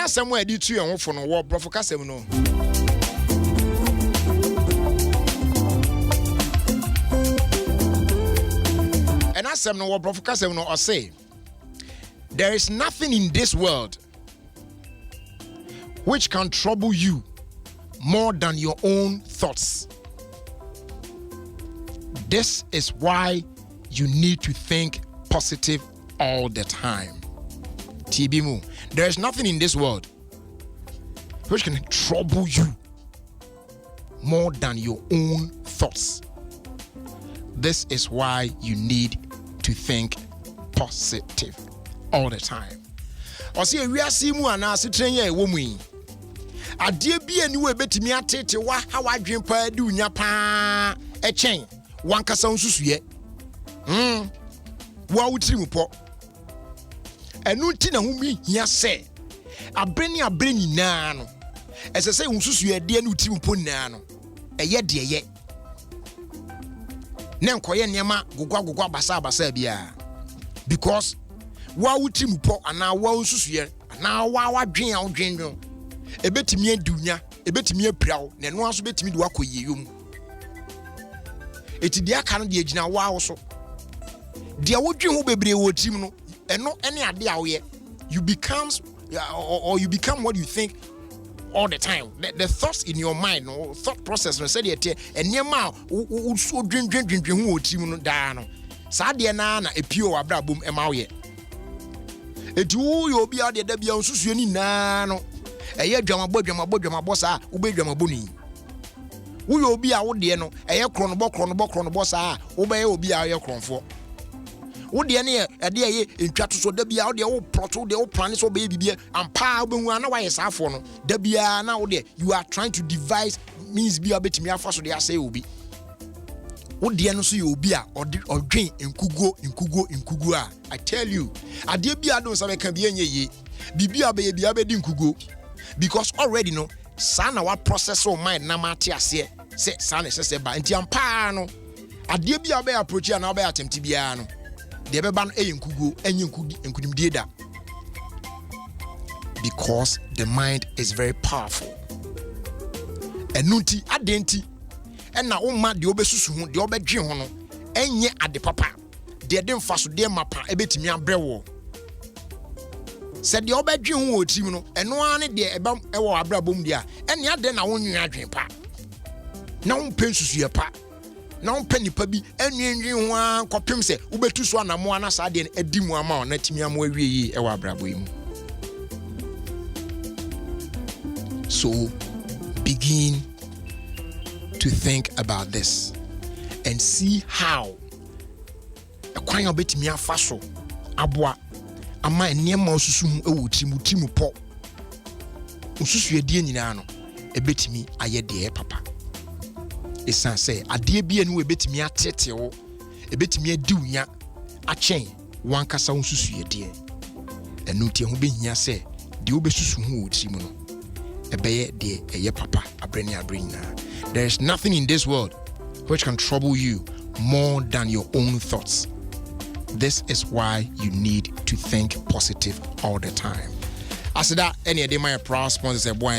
na some edi tu en for no wo brofo kasem no and asem no wo brofo kasem no or say there is nothing in this world which can trouble you more than your own thoughts. This is why you need to think positive all the time. TBMU, there is nothing in this world which can trouble you more than your own thoughts. This is why you need to think positive all the time. Or see, we are seeing one as a trainer woman. A dear be anyway, bet me at it, how I dream per do nyapa a chain. One cason suye. What would you put? And no tina whom he say. A brainy nano. As I say, unsusu dear no team put nano. A yet dear yet. Nam koye nyama gugwa basa bia. Because what would you put and now what unsusu and now what dream out dream. A bit me dunya, a bit me proud, and once bit me do a yum. It's the account the age now, wow, so. Dear, what you will be able to and not any idea yet. You become, or you become what you think all the time. The thoughts in your mind, or thought process, and said it, and near mouth, who so dream, who team down. Sadia nana, a pure abra boom, a mauye. It will be out there, be on Susuni nano. A year drama bossa, obey drama bunny. We will be out there no, a year chronobossa, obey will be our year chron for. Would the near a dear in Chatus so there be out the old proto, the old planets or baby beer, and power when why is our phone. There be now there, you are trying to devise means be a bit me first, so they say will be. Would the answer you be or drink in Kugo. I tell you, I dear be I don't say can be any baby in Kugo. Because already no son our process of mind na matia say son is say ba nti ampa no ade bia be approach na be attempt bia no de be ban enkugo enkudim da because the mind is very powerful enunti adenti na umma de obesusu ho de obedwe ho no enye ade papa de mfa so de mapa ebetimi abrewo said the obedwe ho otim no eno ane de eba ewo abrabom dia ene ade na wonwe adwen pa na wonpe nsusu pa na wonpe nipa bi enwenwen ho an kopem se ubetu so anamo ana sa de adimu ama na timi amo awie yi ewo abrabo yi mu. So begin to think about this and see how akwan obetimi afa so aboa ama enema osusu ewo timu po osusu edie nyina no ebetimi ayede papa esan say ade bia ne ebetimi atete wo ebetimi adi unya achen wankasa osusu edie enu tie ho behia say de obesusu ho otimu no ebeye de eye papa abreni abrenya. There is nothing in this world which can trouble you more than your own thoughts. This is why you need to think positive all the time. As that any day my proud sponsor boy